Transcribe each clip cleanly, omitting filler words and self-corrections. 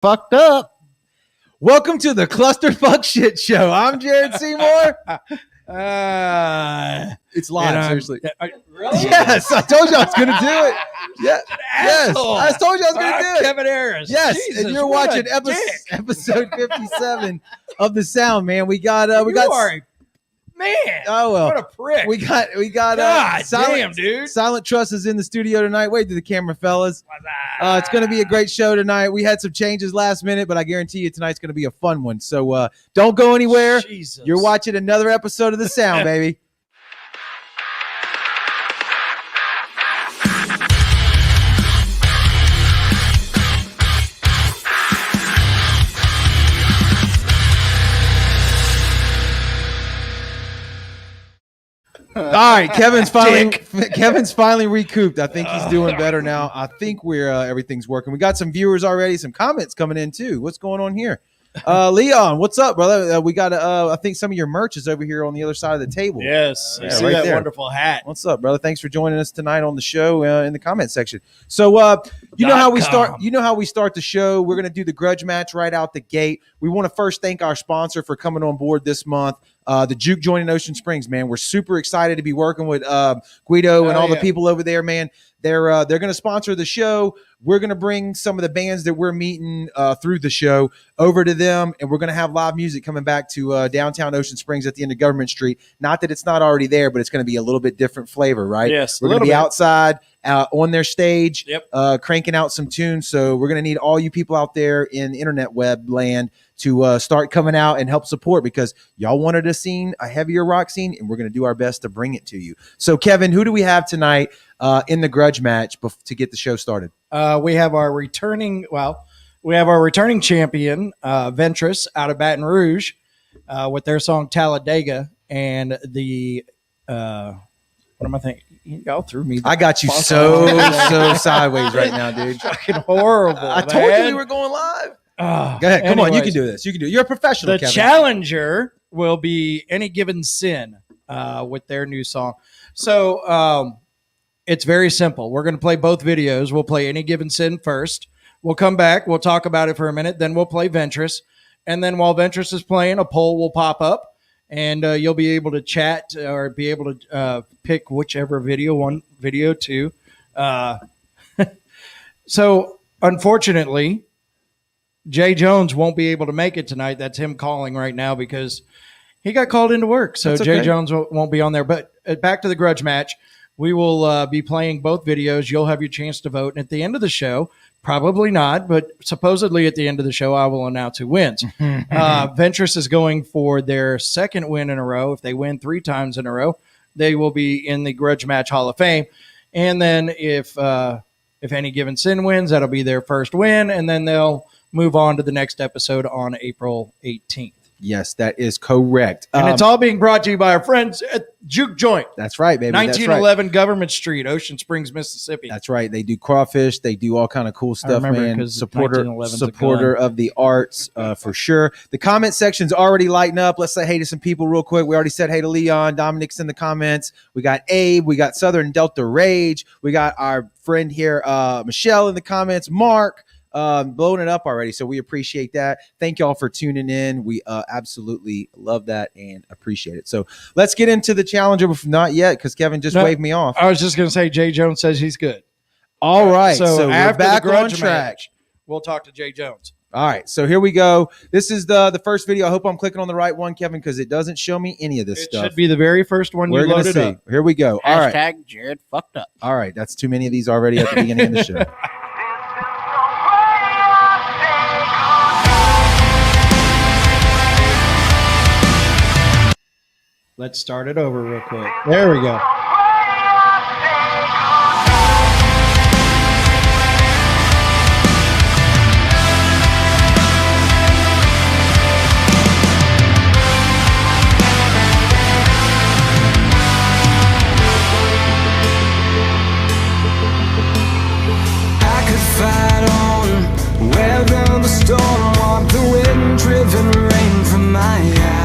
fucked up. Welcome to the Clusterfuck Shit Show. I'm Jared Seymour. It's live, seriously. Really? Yes, I told you I was going to do it. Yeah, yes, I told you I was going to do it. Kevin Harris. Yes, Jesus, and you're what watching a episode 57 of The Sound, man. We got man. Oh well, What a prick. we got God Silent, damn, dude. Silent Trust is in the studio tonight. Wave to the camera, fellas. It's going to be a great show tonight. We had some changes last minute, but I guarantee you tonight's going to be a fun one. So don't go anywhere. Jesus. You're watching another episode of The Sound, baby. All right, Kevin's finally recouped. I think he's doing better now. I think everything's working. We got some viewers already, some comments coming in too. What's going on here? Leon, what's up, brother? We got I think some of your merch is over here on the other side of the table. Yes. Yeah, You see right that there. wonderful hat. What's up, brother? Thanks for joining us tonight on the show in the comment section. So you know how we start. You know how we start the show. We're gonna do the grudge match right out the gate. We want to first thank our sponsor for coming on board this month. The Juke Joint in Ocean Springs, man. We're super excited to be working with Guido and all the people over there, man. They're going to sponsor the show. We're going to bring some of the bands that we're meeting through the show over to them, and we're going to have live music coming back to downtown Ocean Springs at the end of Government Street. Not that it's not already there, but it's going to be a little bit different flavor, right? Yes, we're going to be outside on their stage, cranking out some tunes. So we're going to need all you people out there in internet web land to start coming out and help support, because y'all wanted a heavier rock scene, and we're going to do our best to bring it to you. So, Kevin, who do we have tonight in the grudge match to get the show started? We have our returning champion, Ventress, out of Baton Rouge, with their song Talladega, and the what am I thinking? Y'all threw me. I got you so sideways right now, dude. Fucking horrible. I told you we were going live. Go ahead. Come on. You can do this. You can do it. You're a professional, The Kevin. challenger will be Any Given Sin with their new song. So it's very simple. We're going to play both videos. We'll play Any Given Sin first. We'll come back. We'll talk about it for a minute. Then we'll play Ventress. And then while Ventress is playing, a poll will pop up. And you'll be able to chat or be able to pick whichever video, one, video two. So unfortunately, Jay Jones won't be able to make it tonight. That's him calling right now because he got called into work. So Jay Jones won't be on there. But back to the grudge match. We will be playing both videos. You'll have your chance to vote. And at the end of the show, probably not, but supposedly at the end of the show, I will announce who wins. Ventress is going for their second win in a row. If they win 3 times in a row, they will be in the Grudge Match Hall of Fame. And then if Any Given Sin wins, that'll be their first win. And then they'll move on to the next episode on April 18th. Yes, that is correct. And it's all being brought to you by our friends at Juke Joint. That's right, baby. 1911 Government Street, Ocean Springs, Mississippi. That's right. They do crawfish. They do all kind of cool stuff, man. Supporter 1911's of the arts, for sure. The comment section's already lighting up. Let's say hey to some people real quick. We already said hey to Leon. Dominic's in the comments. We got Abe. We got Southern Delta Rage. We got our friend here, Michelle, in the comments. Mark. Blowing it up already, so we appreciate that. Thank y'all for tuning in. We absolutely love that and appreciate it. So let's get into the challenger. Not yet, because Kevin just waved me off. I was just going to say Jay Jones says he's good. All right, so we're after back the grudge on track. match, we'll talk to Jay Jones. All right, so here we go. This is the first video. I hope I'm clicking on the right one, Kevin, because it doesn't show me any of this stuff. It should be the very first one We're you gonna loaded see. up. Here we go. All right. Hashtag Jared fucked up. All right, that's too many of these already at the beginning of the show. Let's start it over real quick. There we go. I could fight on, weather the storm, walk the wind-driven rain from my eyes.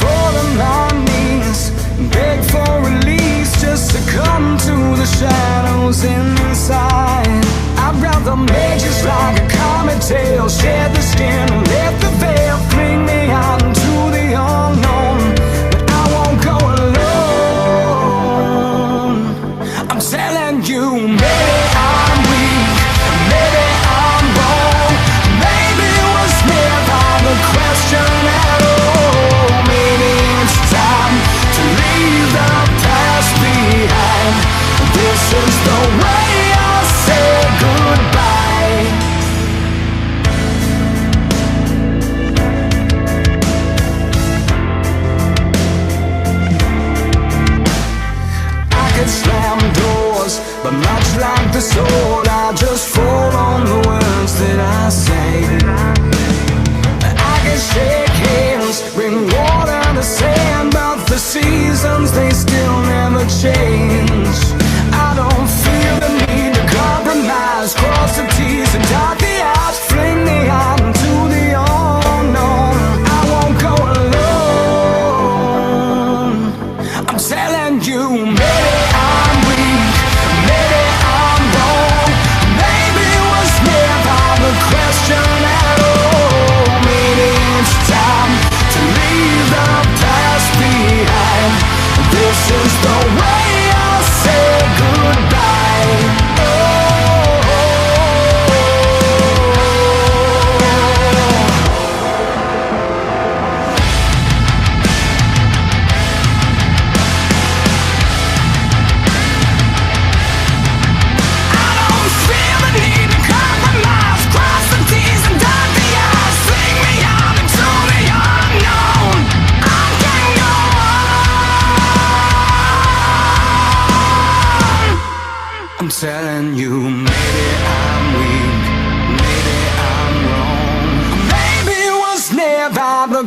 Fall on my knees, beg for release, just to come to the shadows inside. I'd rather make just like a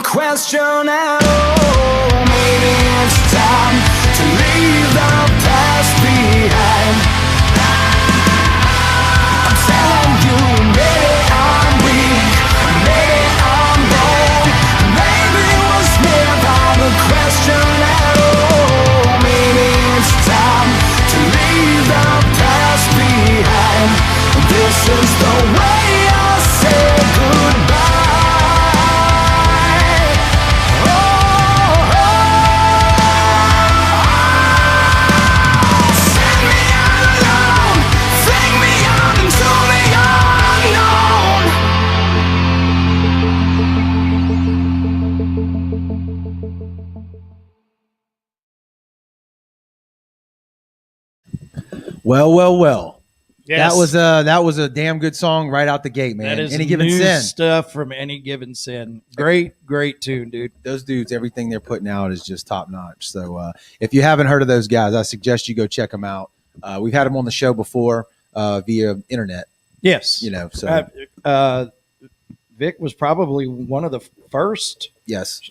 question at all. Maybe it's time to leave the past behind. I'm telling you, maybe I'm weak, maybe I'm wrong, maybe it was never the question at all. Maybe it's time to leave the past behind. This is the way I say goodbye. Well. Yes. That was a damn good song right out the gate, man. That is Any Given new Sin stuff from Any Given Sin. Great tune, dude. Those dudes, everything they're putting out is just top notch. So if you haven't heard of those guys, I suggest you go check them out. We've had them on the show before via internet. Yes, So Vic was probably one of the first yes.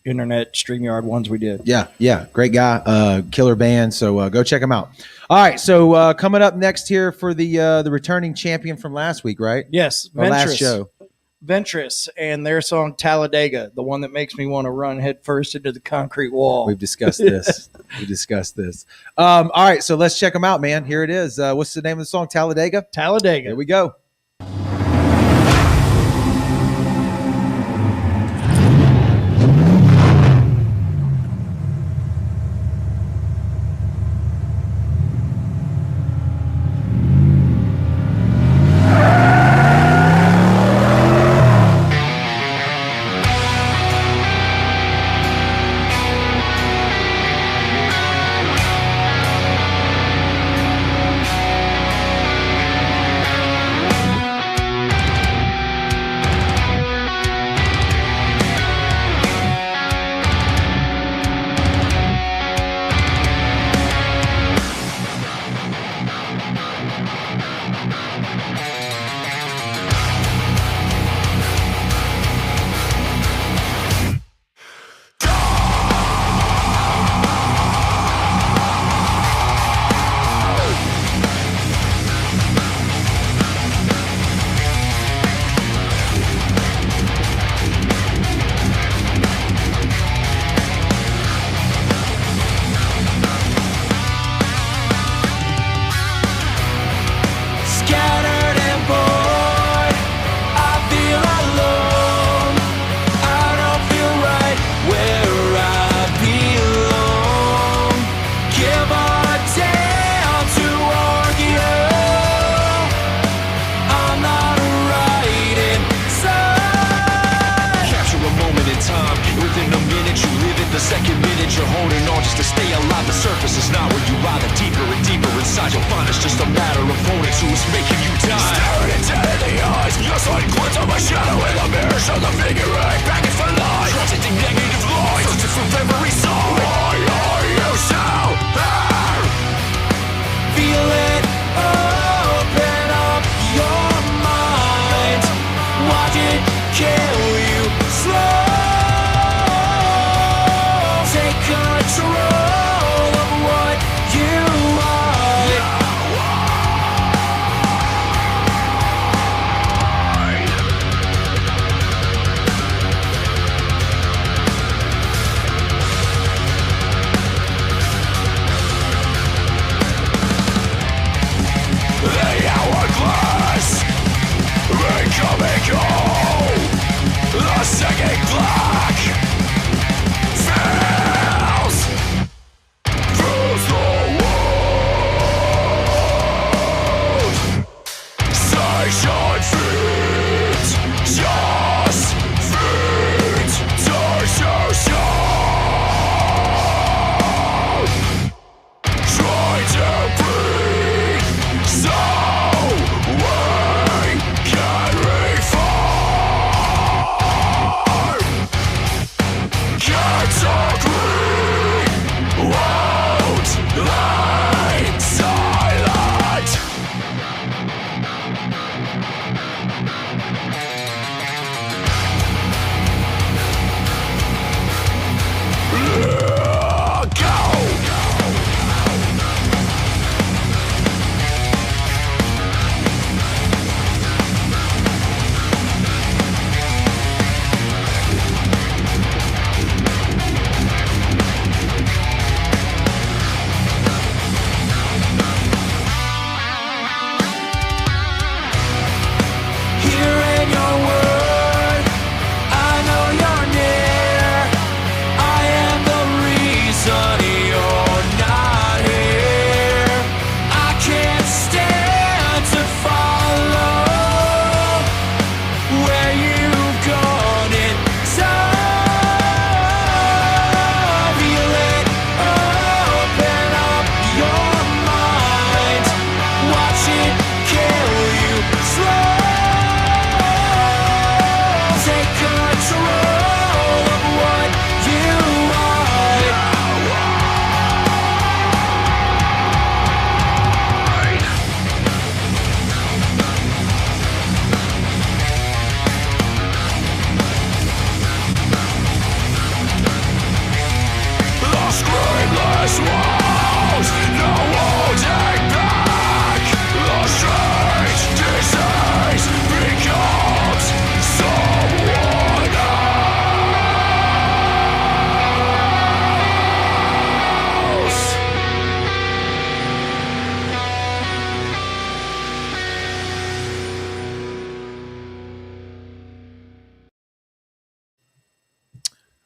Internet StreamYard ones we did. Yeah, great guy, killer band. So go check them out. All right, so coming up next here for the returning champion from last week, right? Yes, Our last show. Ventress and their song Talladega, the one that makes me want to run head first into the concrete wall. We've discussed this. All right, so let's check them out, man. Here it is. What's the name of the song? Talladega? Talladega. Here we go.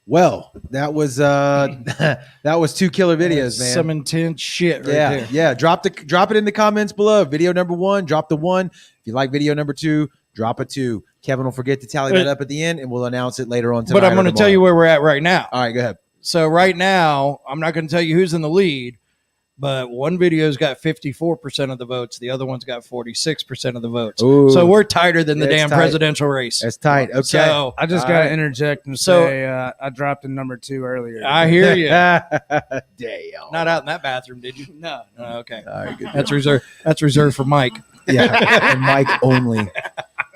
Well, that was that was 2 killer videos, man. Some intense shit right there. Yeah. Drop it in the comments below. Video number 1, drop the 1. If you like video number 2, drop a 2. Kevin will forget to tally that up at the end, and we'll announce it later on tonight. But I'm going to tell you where we're at right now. All right, go ahead. So right now, I'm not going to tell you who's in the lead, but one video's got 54% of the votes. The other one's got 46% of the votes. Ooh. So we're tighter than the damn tight. Presidential race. That's tight. Okay. So I just got to interject and So- say I dropped in number 2 earlier. I hear you. Damn. Not out in that bathroom, did you? No. Oh, okay. All right, good. That's reserved. That's reserved for Mike. Yeah, and Mike only.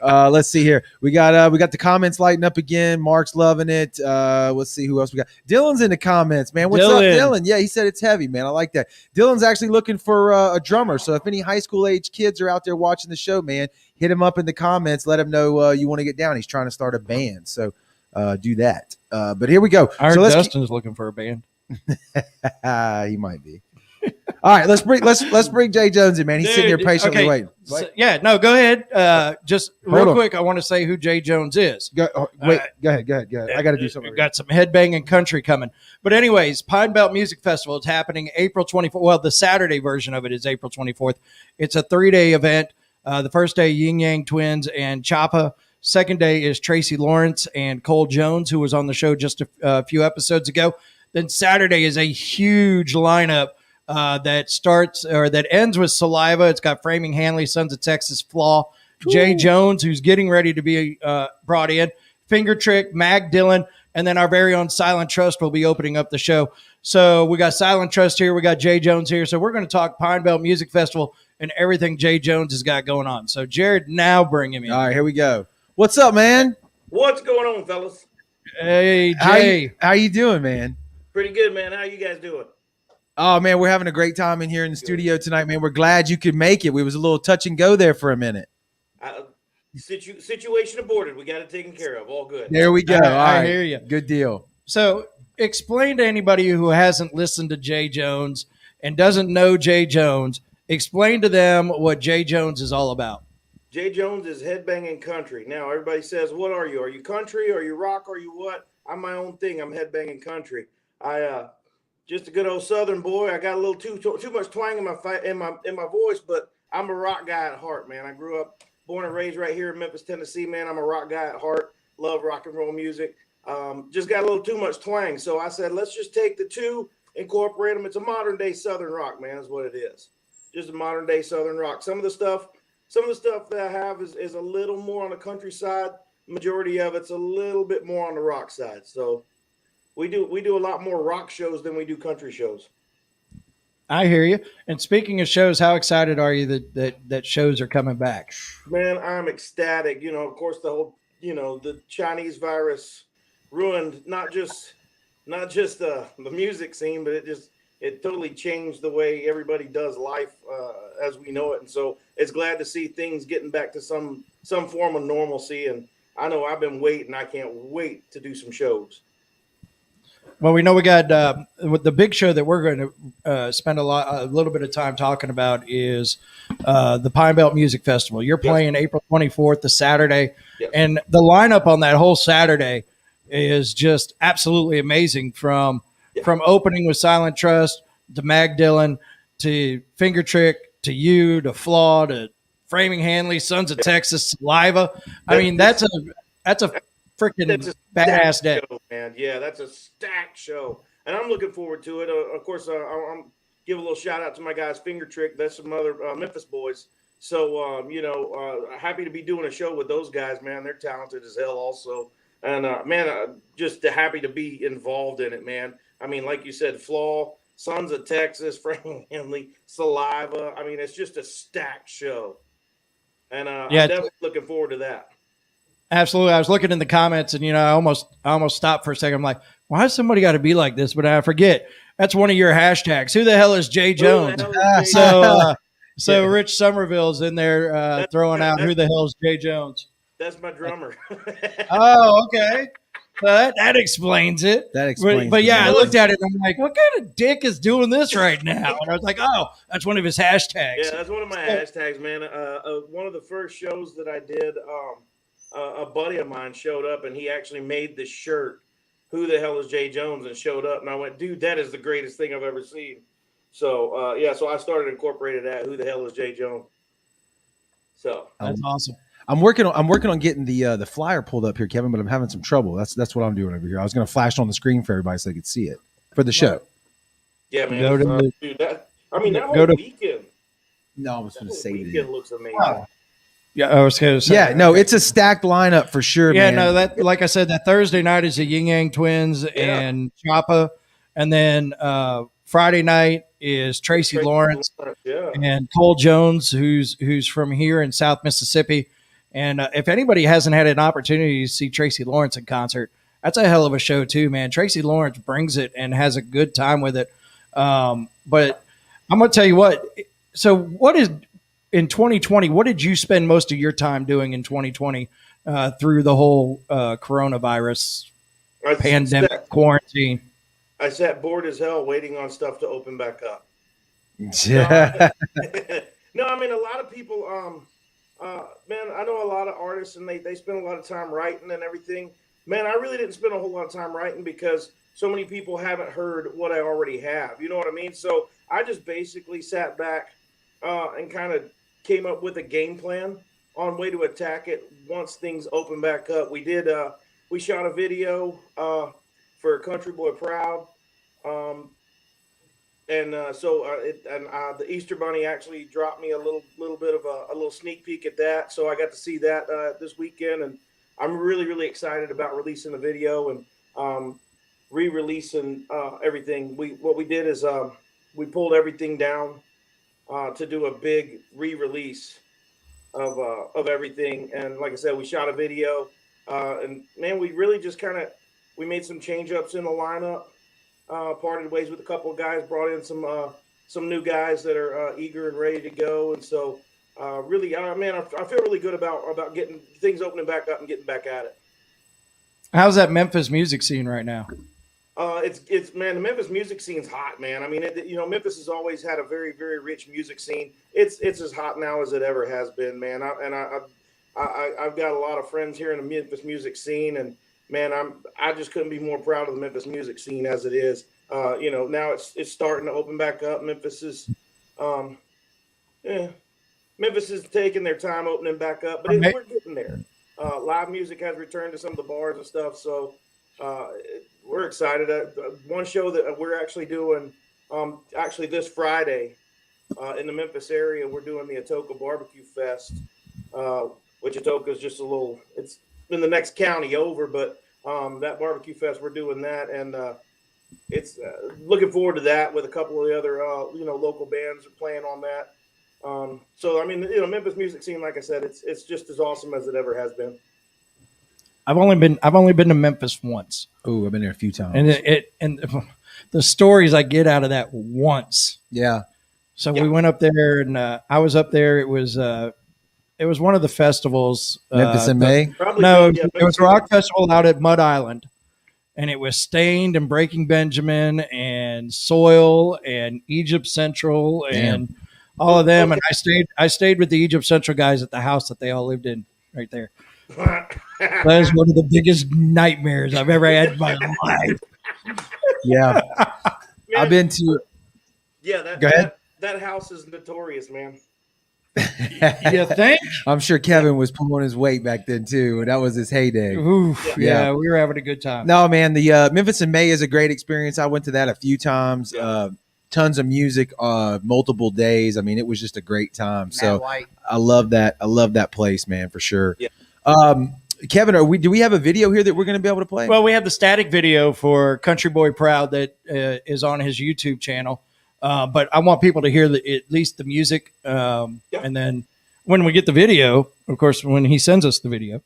Let's see here. We got the comments lighting up again. Mark's loving it. Let's see who else we got. Dylan's in the comments, man. What's up, Dylan? Yeah, he said it's heavy, man. I like that. Dylan's actually looking for a drummer. So if any high school age kids are out there watching the show, man, hit him up in the comments. Let him know you want to get down. He's trying to start a band, so do that. But here we go. I heard So let's Dustin's looking for a band. he might be. All right, let's bring Jay Jones in, man. He's sitting here patiently okay. waiting. So, yeah, no, go ahead. Just Hold real on. quick, I want to say who Jay Jones is. Go ahead. I got to do something. We've got some headbanging country coming. But anyways, Pine Belt Music Festival is happening April 24th. Well, the Saturday version of it is April 24th. It's a 3-day event. The first day, Yin Yang Twins and Choppa. Second day is Tracy Lawrence and Cole Jones, who was on the show just a few episodes ago. Then Saturday is a huge lineup that ends with Saliva. It's got Framing Hanley, Sons of Texas, Flaw, Jay Jones, who's getting ready to be brought in, Finger Trick, Mag Dillon, and then our very own Silent Trust will be opening up the show. So we got Silent Trust here, we got Jay Jones here. So we're going to talk Pine Belt Music Festival and everything Jay Jones has got going on. So Jared, now bring him in. All right, here we go. What's up, man? What's going on, fellas? Hey, Jay. How you doing, man? Pretty good, man. How you guys doing? Oh man, we're having a great time in here in the studio tonight, man. We're glad you could make it. We was a little touch and go there for a minute. Situation aborted. We got it taken care of. All good. There we go. I hear you. Good deal. So explain to anybody who hasn't listened to Jay Jones and doesn't know Jay Jones, explain to them what Jay Jones is all about. Jay Jones is headbanging country. Now, everybody says, what are you? Are you country? Are you rock? Are you what? I'm my own thing. I'm headbanging country. Just a good old Southern boy. I got a little too much twang in my voice, but I'm a rock guy at heart, man. I grew up, born and raised right here in Memphis, Tennessee, man. I'm a rock guy at heart. Love rock and roll music. Just got a little too much twang. So I said, let's just take the two, incorporate them. It's a modern day Southern rock, man, is what it is. Just a modern day Southern rock. Some of the stuff that I have is a little more on the countryside. Majority of it's a little bit more on the rock side. So we do a lot more rock shows than we do country shows. I hear you. And speaking of shows, how excited are you that shows are coming back? Man, I'm ecstatic. You know, of course, the whole, the Chinese virus ruined not just the music scene, but it totally changed the way everybody does life as we know it. And so it's glad to see things getting back to some form of normalcy. And I know I've been waiting. I can't wait to do some shows. Well, we know we got the big show that we're going to spend a little bit of time talking about is the Pine Belt Music Festival. You're playing April 24th, the Saturday, and the lineup on that whole Saturday is just absolutely amazing. From opening with Silent Trust to Mag Dillon to Finger Trick to you to Flaw to Framing Hanley, Sons of Texas, Saliva. I mean, that's a freaking badass day, show, man. Yeah, that's a stacked show, and I'm looking forward to it. Of course, I'm give a little shout out to my guys, Finger Trick. That's some other Memphis boys. So, happy to be doing a show with those guys, man. They're talented as hell, also, and just happy to be involved in it, man. I mean, like you said, Flaw, Sons of Texas, Frank Henley, Saliva. I mean, it's just a stacked show, and I'm definitely looking forward to that. Absolutely. I was looking in the comments and, I almost stopped for a second. I'm like, why has somebody got to be like this? But I forget. That's one of your hashtags. Who the hell is Jay Jones? So Rich Somerville's in there throwing out who the hell is Jay Jones. That's my drummer. Oh, okay. That explains it. But yeah, I looked at it and I'm like, what kind of dick is doing this right now? And I was like, oh, that's one of his hashtags. Yeah, that's one of my hashtags, man. One of the first shows that I did, a buddy of mine showed up and he actually made this shirt who the hell is Jay Jones, and showed up, and I went, dude, that is the greatest thing I've ever seen. So so I started incorporating that. Who the hell is Jay Jones? So That's awesome. I'm working on getting the flyer pulled up here, Kevin, but I'm having some trouble. That's what I'm doing over here. I was going to flash it on the screen for everybody so they could see it for the show. yeah, man, Go to dude, that whole go to- weekend. No, I was That going to whole say weekend it. looks amazing. Yeah, I was going to say. Yeah, no, it's a stacked lineup for sure, Yeah, man. no, that like I said, that Thursday night is the Yin Yang Twins and Choppa, and then Friday night is Tracy Lawrence Yeah. and Cole Jones, who's from here in South Mississippi. And if anybody hasn't had an opportunity to see Tracy Lawrence in concert, that's a hell of a show too, man. Tracy Lawrence brings it and has a good time with it. But I'm gonna tell you what. So, what is in 2020? What did you spend most of your time doing in 2020 through the whole coronavirus pandemic quarantine? I sat bored as hell waiting on stuff to open back up. Yeah. No, I mean, a lot of people, man, I know a lot of artists, and they spend a lot of time writing and everything. Man, I really didn't spend a whole lot of time writing because so many people haven't heard what I already have. You know what I mean? So I just basically sat back and kind of came up with a game plan on way to attack it once things open back up. We did, we shot a video for Country Boy Proud. The Easter Bunny actually dropped me a little bit of a little sneak peek at that. So I got to see that this weekend, and I'm really, really excited about releasing the video and re-releasing everything. What we did is we pulled everything down to do a big re-release of everything. And like I said, we shot a video, and man, we really just we made some change ups in the lineup. Parted ways with a couple of guys, brought in some new guys that are eager and ready to go, and so really, man, I feel really good about getting things opening back up and getting back at it. How's that Memphis music scene right now? It's man, the Memphis music scene's hot, man. I mean, Memphis has always had a very, very rich music scene. It's as hot now as it ever has been, man. I've got a lot of friends here in the Memphis music scene, and man, I just couldn't be more proud of the Memphis music scene as it is. Now it's starting to open back up. Memphis is taking their time opening back up, but we're getting there. Live music has returned to some of the bars and stuff, so we're excited. One show that we're actually doing, this Friday in the Memphis area, we're doing the Atoka Barbecue Fest, which Atoka is just it's in the next county over, but that barbecue fest, we're doing that, and it's looking forward to that with a couple of the other local bands playing on that. So I mean, Memphis music scene, like I said, it's just as awesome as it ever has been. I've only been to Memphis once. Oh, I've been there a few times. And the stories I get out of that once. Yeah. So we went up there, and I was up there. It was one of the festivals. Memphis in May? It was a rock festival out at Mud Island, and it was Stained and Breaking Benjamin and Soil and Egypt Central and all of them. And I stayed with the Egypt Central guys at the house that they all lived in right there. That is one of the biggest nightmares I've ever had in my life. Yeah. Man, I've been to. Yeah, Go ahead. That house is notorious, man. You think? I'm sure Kevin was pulling his weight back then too. That was his heyday. Oof, Yeah. yeah, we were having a good time. No, man, the Memphis in May is a great experience. I went to that a few times. Tons of music, multiple days. I mean, it was just a great time. So I love that. I love that place, man, for sure. Yeah. Kevin, do we have a video here that we're going to be able to play? Well, we have the static video for Country Boy Proud that is on his YouTube channel. But I want people to hear at least the music. And then when we get the video, of course, when he sends us the video,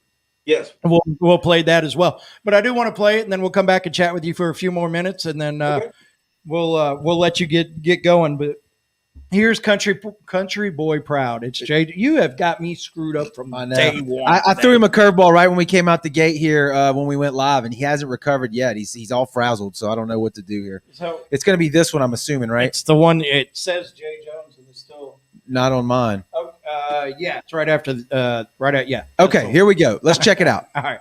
yes, we'll play that as well. But I do want to play it, and then we'll come back and chat with you for a few more minutes, and then we'll let you get going. But here's Country Boy Proud. It's Jay. You have got me screwed up from day one. I threw him a curveball right when we came out the gate here when we went live, and he hasn't recovered yet. He's all frazzled, so I don't know what to do here. So it's going to be this one, I'm assuming, right? It's the one. It says Jay Jones, and it's still not on mine. Oh, yeah, it's right after. Yeah. Okay, here we go. Let's check it out. All right.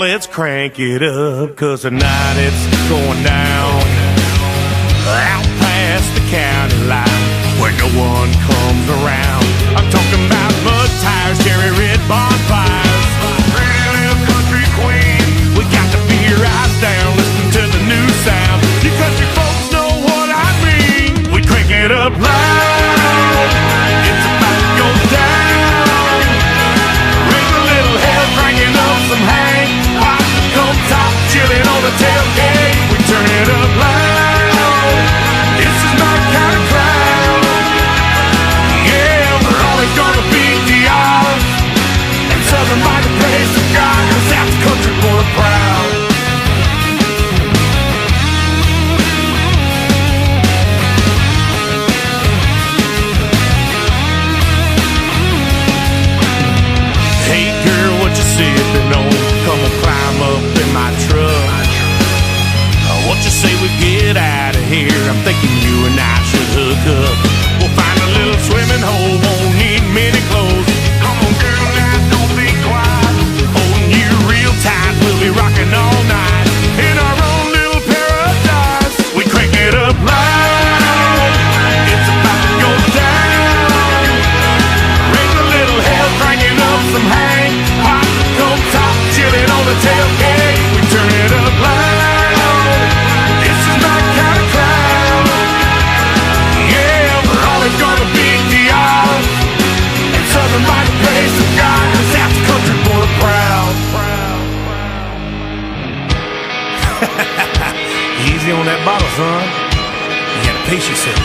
let's crank it up, 'cause tonight it's going down out past the county line where no one comes around. I'm talking about mud tires, cherry red bonfires, pretty little country queen. We got the beer eyes down, listen to the new sound. You country folks know what I mean. We crank it up loud, it's about to go down. Raise a little hell, cranking up some Hank. Hot come top, chilling on the tailgate. We turn it up loud, this is my kind of crowd. Yeah, we're always gonna beat the odds, and Southern by the grace of God, 'cause that's country boy proud. Hey girl, what you sipping on? Come on, climb up in my truck. What you say we get out of here? I'm thinking you and I should hook up. We'll find a little swimming hole, won't need many clothes. Come on girl, now don't be quiet. Holding you real tight, we'll be rocking all night in our own little paradise. We crank it up loud, it's about to go down. Raise a little hell, cranking up some Hank. Hot come top, chilling on the tailgate. We turn it up loud, this is my kind of crowd. Yeah, we're always gonna beat the odds, and Southern by the grace of God, 'cause that's country boy proud. Easy on that bottle, son. You gotta pace yourself.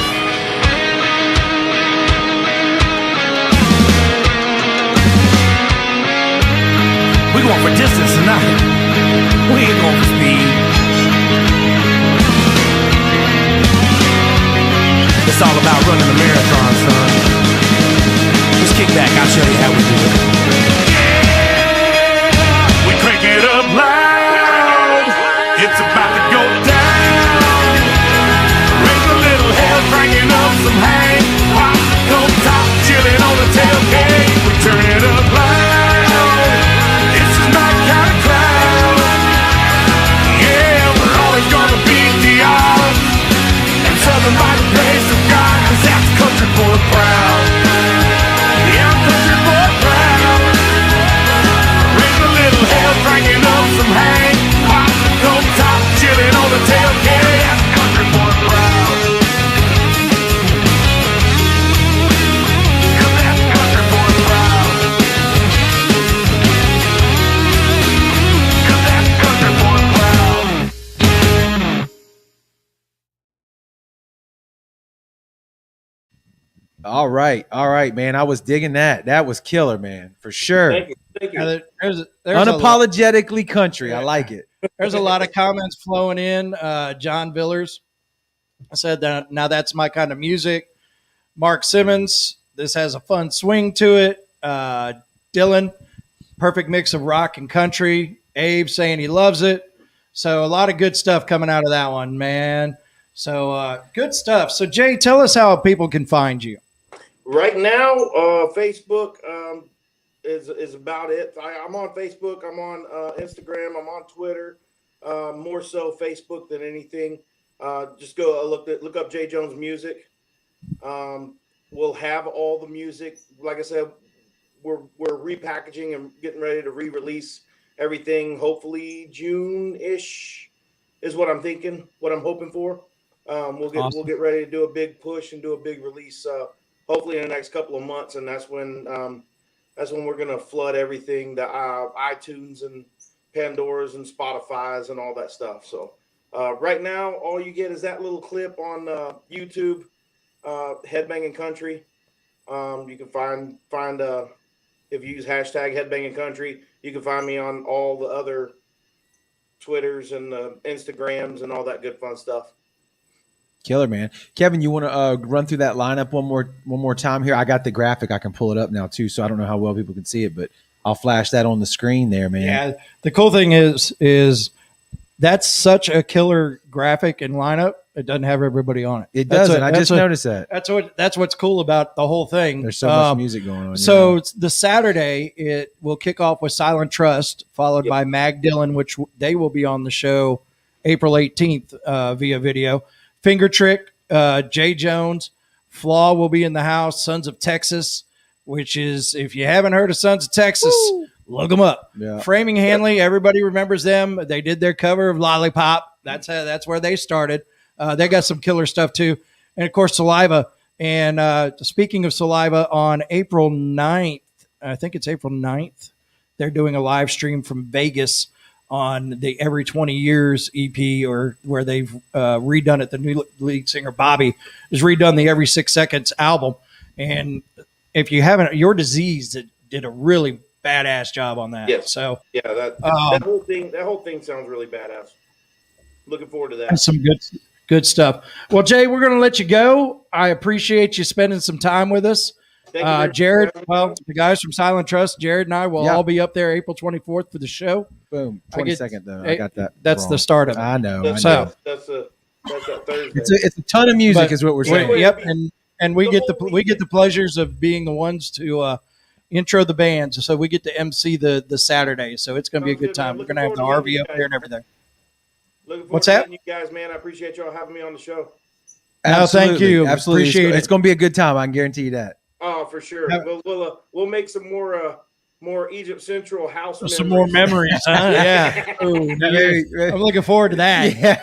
We going for distance tonight. We ain't going for speed. It's all about running a marathon, son. Just kick back, I'll show you how we do it. Yeah, we crank it up loud. It's about to go down. Raise a little hell, cranking up some Hank. Hot come top, chilling on the tailgate. We turn it up loud, this is my kind of crowd. Yeah, we're always gonna beat the odds, and Southern by the grace of God, 'cause that's country boy proud. Yeah, I'm country boy proud. Raise a little hell, cranking up some Hank. Hot come top, chilling on the tailgate. That's country boy proud. 'Cause that's country boy proud. 'Cause that's country boy proud. All right, man. I was digging that. That was killer, man, for sure. Thank you. Thank you. There's Unapologetically country. I like it. There's a lot of comments flowing in. John Villers said that now that's my kind of music. Mark Simmons, this has a fun swing to it. Dylan, perfect mix of rock and country. Abe saying he loves it. So a lot of good stuff coming out of that one, man. So good stuff. So Jay, tell us how people can find you. Right now, Facebook is about it. I'm on Facebook. I'm on Instagram. I'm on Twitter. More so Facebook than anything. Just go look up Jay Jones Music. We'll have all the music. Like I said, we're repackaging and getting ready to re-release everything. Hopefully June-ish is what I'm thinking. What I'm hoping for. We'll get ready to do a big push and do a big release. Hopefully in the next couple of months, and that's when we're gonna flood everything, the iTunes and Pandora's and Spotify's and all that stuff. So right now, all you get is that little clip on YouTube, Headbanging Country. You can find if you use hashtag Headbanging Country, you can find me on all the other Twitters and Instagrams and all that good fun stuff. Killer, man. Kevin, you want to run through that lineup one more time here? I got the graphic. I can pull it up now too, so I don't know how well people can see it, but I'll flash that on the screen there, man. Yeah, the cool thing is that's such a killer graphic and lineup. It doesn't have everybody on it. It doesn't. I just noticed that. That's what's cool about the whole thing. There's so much music going on. So it's the Saturday, it will kick off with Silent Trust, followed by Mag Dillon, which they will be on the show April 18th via video. Finger Trick, Jay Jones, Flaw will be in the house. Sons of Texas, which is, if you haven't heard of Sons of Texas, look them up. Yeah. Framing Hanley, everybody remembers them. They did their cover of Lollipop. That's where they started. They got some killer stuff too. And of course, Saliva. And speaking of Saliva, on April 9th, I think it's April 9th, they're doing a live stream from Vegas on the Every 20 Years EP, or where they've redone it. The new lead singer, Bobby, has redone the Every 6 Seconds album. And if you haven't, Your Disease did a really badass job on that. Yes. So yeah, that whole thing sounds really badass. Looking forward to that. that's some good stuff. Well, Jay, we're going to let you go. I appreciate you spending some time with us. Thank you very much Jared, for having me. well, the guys from Silent Trust, Jared and I will all be up there April 24th for the show. Boom. 22nd, though. I got that. That's wrong. the start of it. I know. That's, So- that's that Thursday. It's a ton of music, But- is what we're saying. Yep, and we get the pleasures of being the ones to intro the bands. So we get to MC the Saturday. So it's going to be a Sounds good good, time. man. We're going to have the Looking forward to RV up meeting you there and everything. Looking forward What's to that? meeting you guys, man. I appreciate y'all having me on the show. No, thank you. Absolutely. Appreciate It's it. going to be a good time. I can guarantee you that. Oh, for sure. Have- We'll make some more Egypt Central house. Some more memories, huh? Yeah. Ooh, I'm looking forward to that. Yeah.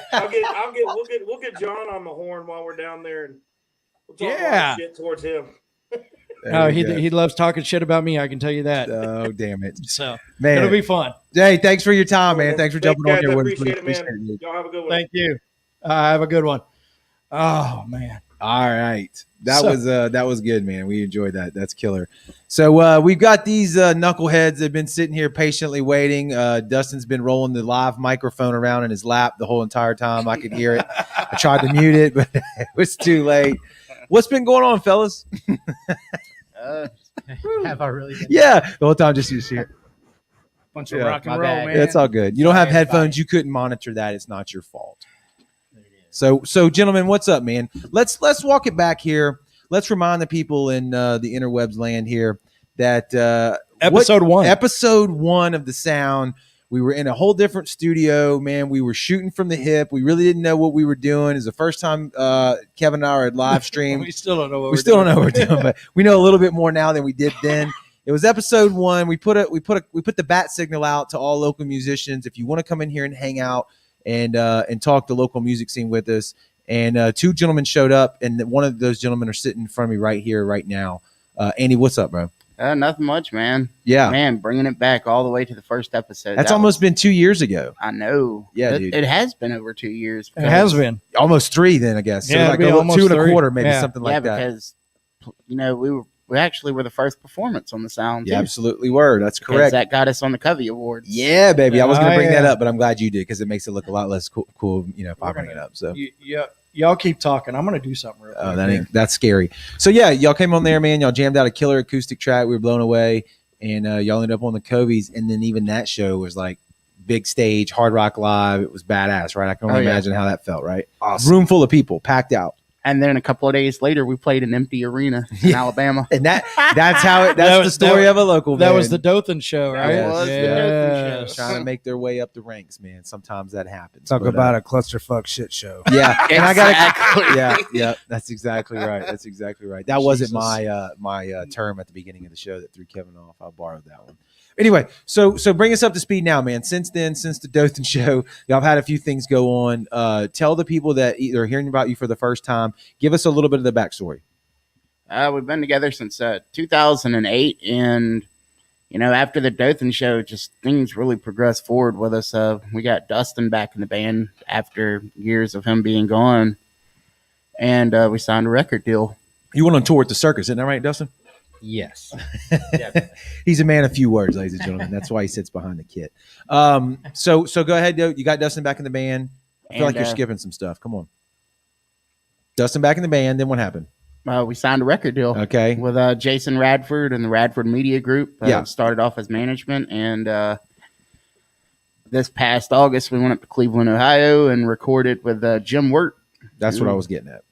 We'll get John on the horn while we're down there, and we'll talk a lot Yeah. of shit towards him. Oh, he loves talking shit about me. I can tell you that. Oh, damn it. So Man. it'll be fun. Hey, thanks for your time, man. Thanks for jumping guys. on here I with us. appreciate it, man. Appreciate it. Y'all have a good one. Thank you. Have a good one. Oh man. All right. That So- was good, man. We enjoyed that. That's killer. So we've got these knuckleheads that have been sitting here patiently waiting. Dustin's been rolling the live microphone around in his lap the whole entire time. I could hear it. I tried to mute it, but it was too late. What's been going on, fellas? Have I really been? Yeah, the whole time just you here. Bunch of Yeah, rock and my roll, bad. man. That's all good. You don't have Sorry, headphones. everybody. You couldn't monitor that. It's not your fault. So gentlemen, what's up, man? Let's walk it back here. Let's remind the people in the interwebs land here that Episode 1. episode 1 of The Sound, we were in a whole different studio, man. We were shooting from the hip. We really didn't know what we were doing. It's the first time Kevin and I are live stream. We still don't know what We still don't know what we're doing, but we know a little bit more now than we did then. It was episode 1. We put the bat signal out to all local musicians. If you want to come in here and hang out and talk the local music scene with us. And 2 gentlemen showed up, and one of those gentlemen are sitting in front of me right here, right now. Andy, what's up, bro? Nothing much, man. Yeah, Man, bringing it back all the way to the first episode. that's That almost been 2 years ago. I know. Yeah, it, dude. it has been over 2 years. It has been. Almost 3, then I guess. So Yeah, like it'll be almost 2 and a 3. quarter, maybe Yeah. something Yeah, like that. because we actually were the first performance on the Sound. You too, absolutely were. That's because correct. that got us on the Covey Awards. Yeah, baby. I was going to Oh, bring that yeah. up, but I'm glad you did because it makes it look a lot less cool if I We're bring gonna- it up. So. Y'all keep talking. I'm going to do something real quick. Oh, that's scary. So yeah, y'all came on there, man. Y'all jammed out a killer acoustic track. We were blown away, and y'all ended up on the Coveys. And then even that show was like big stage, Hard Rock Live. It was badass, right? I can only Oh, yeah. imagine how that felt, right? Awesome. Room full of people, packed out, And then a couple of days later, we played an empty arena in Yeah. Alabama. and that's how it. That's That the was- story that- of a local. That band. was the Dothan show, That right? was the Yeah. Dothan show. trying to make their way up the ranks, man. Sometimes that happens. Talk But, about a clusterfuck shit show. yeah, and I got Exactly. yeah. That's exactly right. That's exactly right. That wasn't my term at the beginning of the show that threw Kevin off. I borrowed that one. Anyway, so bring us up to speed now, man. Since the Dothan show, y'all have had a few things go on. Tell the people that either are hearing about you for the first time. Give us a little bit of the backstory. We've been together since 2008, and after the Dothan show, just things really progressed forward with us. We got Dustin back in the band after years of him being gone, and we signed a record deal. You went on tour with the Circus, isn't that right, Dustin? Yes. He's a man of few words, ladies and gentlemen. That's why he sits behind the kit. So go ahead. You got Dustin back in the band. I feel like you're skipping some stuff. Come on. Dustin back in the band. Then what happened? We signed a record deal. Okay. With Jason Radford and the Radford Media Group. Yeah. Started off as management, and this past August we went up to Cleveland, Ohio, and recorded with Jim Wirt That's what I was getting at.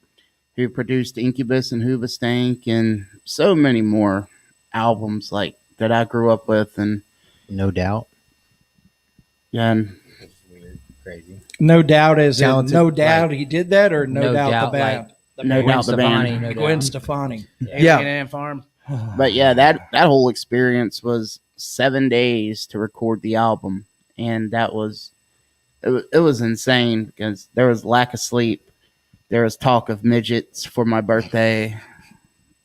Who produced Incubus and Hoobastank and so many more albums like that I grew up with, and No Doubt. yeah, and It's weird, crazy. No doubt is Talented, no doubt he did that, or no, doubt the band. No Doubt the band. No Gwen Doubt. Stefani. Yeah. Alien Ant Farm. But yeah, that whole experience was 7 days to record the album, and it was insane because there was lack of sleep. There was talk of midgets for my birthday,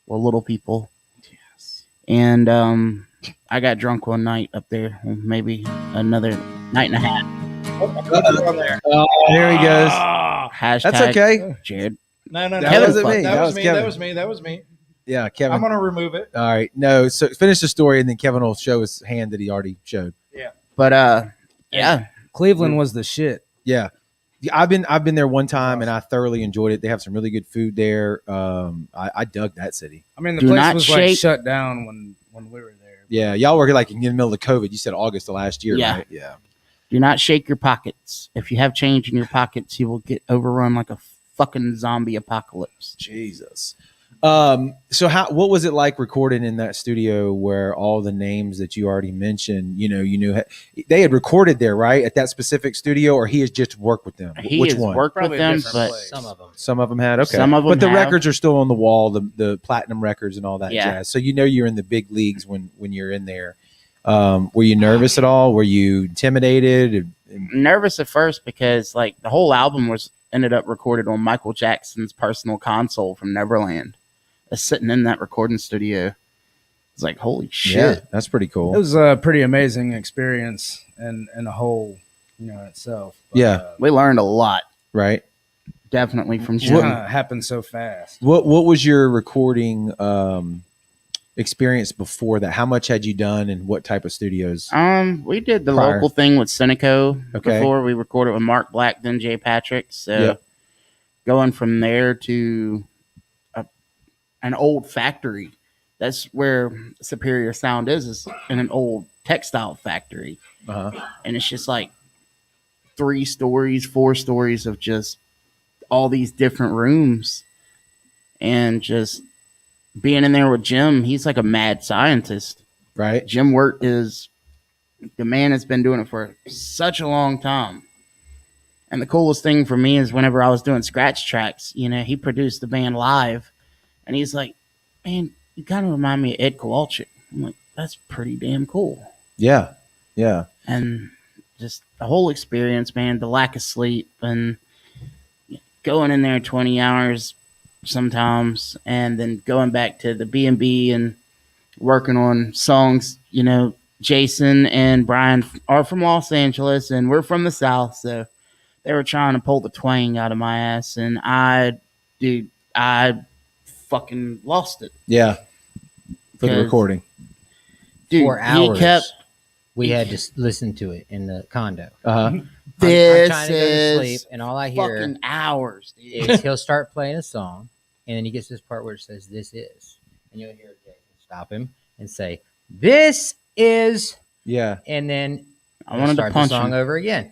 well, little people. Yes. And I got drunk one night up there, maybe another night and a half. There he goes. Hashtag That's okay. Jared. No. That wasn't me. That was me. Kevin. That was me. Yeah, Kevin. I'm gonna remove it. All right. No, so finish the story, and then Kevin will show his hand that he already showed. But yeah, Cleveland was the shit. Yeah. I've been there one time, and I thoroughly enjoyed it. They have some really good food there. I dug that city. I mean, the Do place not was shake. like shut down when we were there. Yeah, y'all were like in the middle of COVID. You said August of last year, Yeah. right? Yeah. do not shake your pockets. If you have change in your pockets, you will get overrun like a fucking zombie apocalypse. Jesus. So what was it like recording in that studio where all the names that you already mentioned, you knew they had recorded there, right? At that specific studio, or he has just worked with them? He Which has one? worked Probably with a them, different but place. Some of them. Some of them had, okay. Some of them but the have. records are still on the wall, the platinum records and all that Yeah. jazz. So you're in the big leagues when you're in there. Were you nervous at all? Were you intimidated? nervous at first because like the whole album ended up recorded on Michael Jackson's personal console from Neverland. Sitting in that recording studio. It's like, holy shit. Yeah, that's pretty cool. It was a pretty amazing experience and a whole, itself. But, Yeah. We learned a lot, Right. definitely from it Jim. kind of happened so fast. What was your recording experience before that? How much had you done, and what type of studios? We did the Prior. local thing with Cineco Okay. before. We recorded with Mark Black, then Jay Patrick. So Yep. going from there to an old factory. That's where Superior Sound is in an old textile factory. Uh-huh. And it's just like 3 stories, 4 stories of just all these different rooms. And just being in there with Jim, he's like a mad scientist. Right. Jim Wirt the man has been doing it for such a long time. And the coolest thing for me is whenever I was doing scratch tracks, he produced the band live. And he's like, man, you kind of remind me of Ed Kowalczyk. I'm like, that's pretty damn cool. Yeah. Yeah. And just the whole experience, man, the lack of sleep and going in there 20 hours sometimes and then going back to the B&B and working on songs. Jason and Brian are from Los Angeles and we're from the South, so they were trying to pull the twang out of my ass, and I fucking lost it. Yeah. For the 'Cause- recording. Dude, For hours. he kept We had to listen to it in the condo. Uh-huh. I'm this trying to go to sleep, is and all I hear fucking hours, dude. is he'll start playing a song, and then he gets to this part where it says "This is," and you'll hear Jason stop him and say "This is," Yeah. and then I wanted to start punch the song him. over again.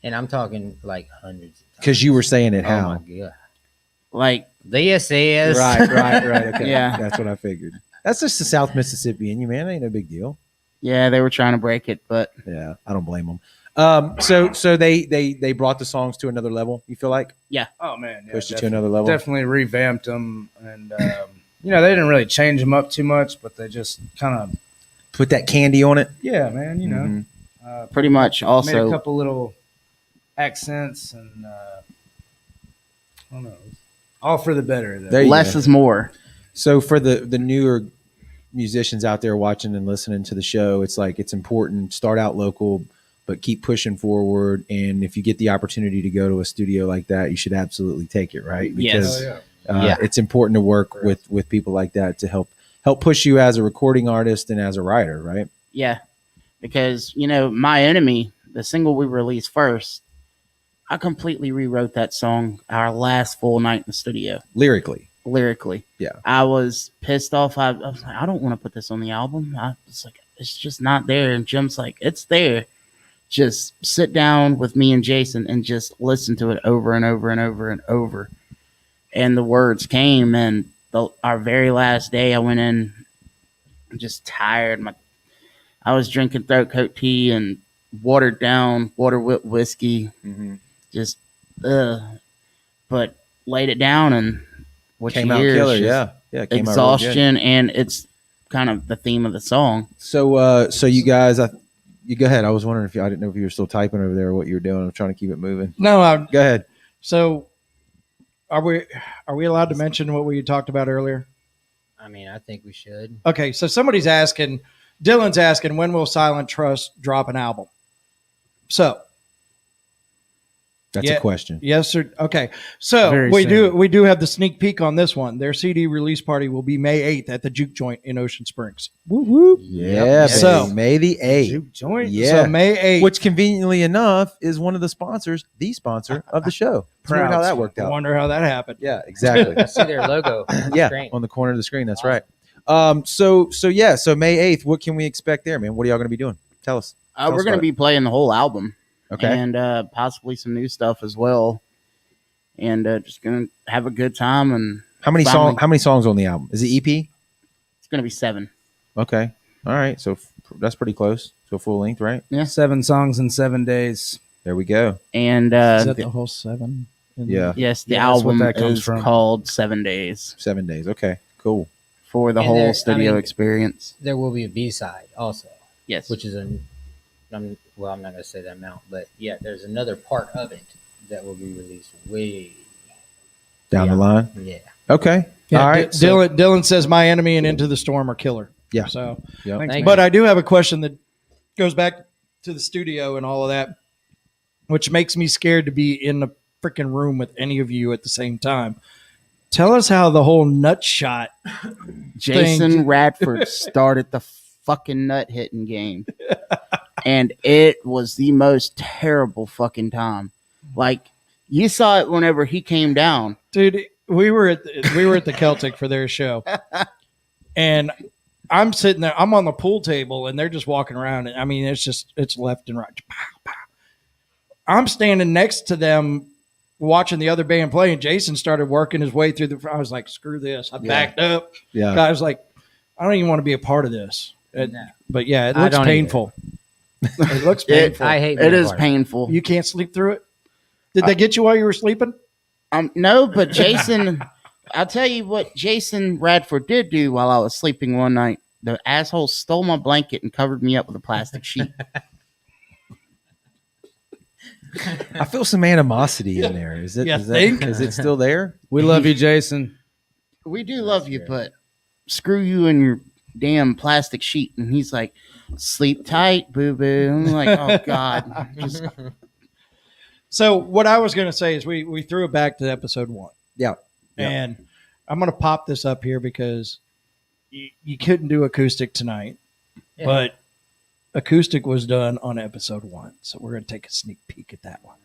And I'm talking like hundreds of times. Because you were saying it Oh how? my god! Like, This is Right. Okay. Yeah. That's what I figured. That's just the South Mississippi in you, man. Ain't no big deal. yeah, they were trying to break it, but Yeah. I don't blame them. So they brought the songs to another level, you feel like? Oh man, yeah, Pushed it to another level? Definitely revamped them, and they didn't really change them up too much, but they just kind of Put that candy on it. man, Mhm. pretty much made a also couple little accents, and I don't know, all for the better. Though. There you less go. is more. So for the newer musicians out there watching and listening to the show, it's like it's important. Start out local, but keep pushing forward. And if you get the opportunity to go to a studio like that, you should absolutely take it, right? Yes. Because Oh, Yeah. it's important to work with people like that to help push you as a recording artist and as a writer, right? Yeah, because My Enemy, the single we released first, I completely rewrote that song our last full night in the studio Lyrically. lyrically. I was pissed off. I was like, I don't want to put this on the album. It's just not there. And Jim's like, it's there. just sit down with me and Jason and just listen to it over and over and over and over. And the words came, and our very last day, I went in just tired. I was drinking throat coat tea and watered down, water whipped whiskey, just but laid it down, and what Came you out hear killer, is just yeah. It came out really good. exhaustion, and it's kind of the theme of the song. So, so you guys, you go ahead. I was wondering I didn't know if you were still typing over there or what you were doing. I'm trying to keep it moving. No, Go ahead. so are we allowed to mention what we talked about earlier? I mean, I think we should. Okay, so somebody's asking, Dylan's asking, when will Silent Trust drop an album? So That's a question. yes, sir. Okay, so Very we soon. do have the sneak peek on this one. Their CD release party will be May 8th at the Juke Joint in Ocean Springs. Whoop, whoop. Yeah, So- baby. May the 8th. Juke joint. Yeah. So May 8th. Which conveniently enough is one of the sponsor of the show. Proud how that worked I out. wonder how that happened. Yeah, exactly. I see their logo. on the Yeah, screen. on the corner of the screen. That's right. So May 8th. What can we expect there, man? What are y'all going to be doing? Tell us. Tell We're us going to about be playing the whole album, Okay. and possibly some new stuff as well, and just going to have a good time. And How many finally- How many songs on the album? Is it EP? it's going to be 7. Okay. All right. So that's pretty close to full length, right? 7 songs in 7 days. There we go. And Is that the whole 7? Yeah. yes, the Yeah, that's what album that comes is from. called 7 Days 7 days. Okay. Cool. for the And whole there- I studio mean- experience. There will be a B-side also, Yes, which is I'm not going to say that amount, but yeah, there's another part of it that will be released way Down the Yeah. line. Yeah. Okay. Yeah, All right. so- Dylan says My Enemy and Into the Storm are killer. Yeah. So, yeah. Thanks, Thank man. but I do have a question that goes back to the studio and all of that, which makes me scared to be in the freaking room with any of you at the same time. Tell us how the whole nut shot. Jason Radford started the fucking nut hitting game, and it was the most terrible fucking time. Like, you saw it whenever he came down. Dude, we were at the Celtic for their show, and I'm sitting there. I'm on the pool table, and they're just walking around. And I mean, it's left and right. Pow, pow. I'm standing next to them, watching the other band play, and Jason started working his way through the. I was like, "Screw this!" I backed up. Yeah. I was like, "I don't even want to be a part of this." But yeah, it I looks don't painful. It looks painful. I hate It being a is part. painful. You can't sleep through it. Did they get you while you were sleeping? No, but Jason, I'll tell you what Jason Radford did do while I was sleeping one night. The asshole stole my blanket and covered me up with a plastic sheet. I feel some animosity in there. Is it? You Is think? it still there? We love you, Jason. We do love you, but screw you and your damn plastic sheet. And he's like, sleep tight, boo boo. I'm like, oh God. Just, So what I was going to say is we threw it back to episode 1. Yeah. Yeah. And I'm going to pop this up here because you couldn't do acoustic tonight, Yeah. but acoustic was done on episode 1. So we're going to take a sneak peek at that one.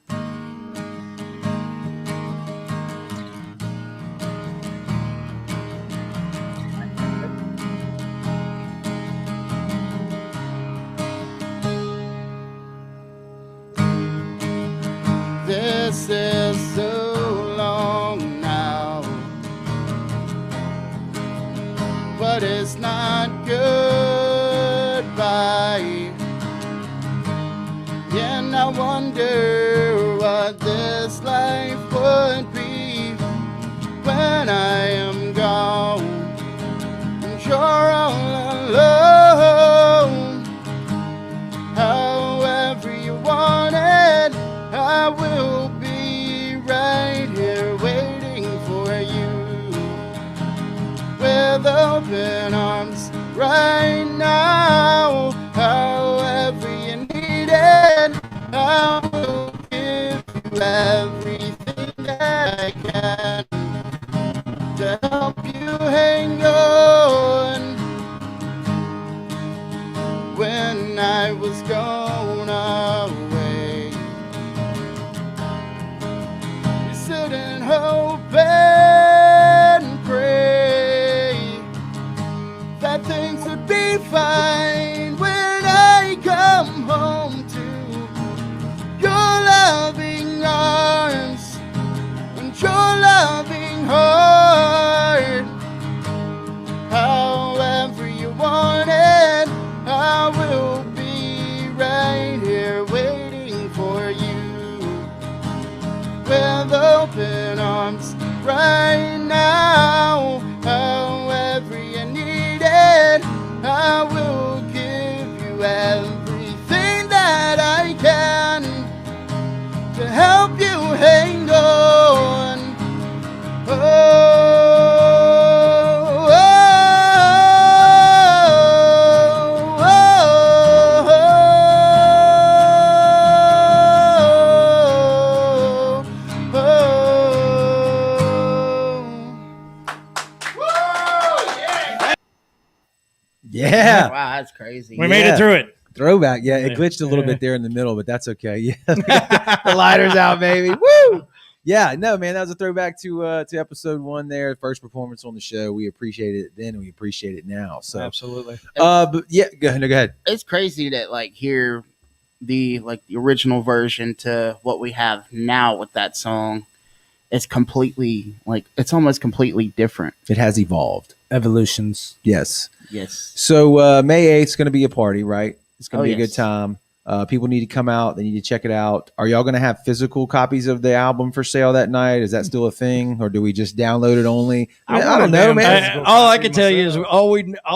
this is so long now, but it's not goodbye. And I wonder what this life would be when I am gone. I'm sure all alone. However you want it, I will be right here waiting for you with open arms right now. However you need it, I will give you everything that I can to help you hang on. When I was gone away, you sit and hope and pray things would be fine when I come home to arms right now. However you need it, I will give you everything that I can to help you hang on. Yeah. Wow, that's crazy. We made Yeah. it through it. Throwback. Yeah, it glitched a little bit there in the middle, but that's okay. Yeah. The lighter's out, baby. Woo! Yeah, no, man, that was a throwback to episode 1 there, first performance on the show. We appreciate it then and we appreciate it now. So Absolutely. but yeah, go ahead. It's crazy that like hear the original version to what we have now with that song. It's completely it's almost completely different. It has evolved. Evolutions. Yes. Yes. So May 8th is going to be a party, right? It's going to be a yes. good time. People need to come out. They need to check it out. Are y'all going to have physical copies of the album for sale that night? Is that still a thing, or do we just download it only? I mean, I don't know, man. All I can tell you is all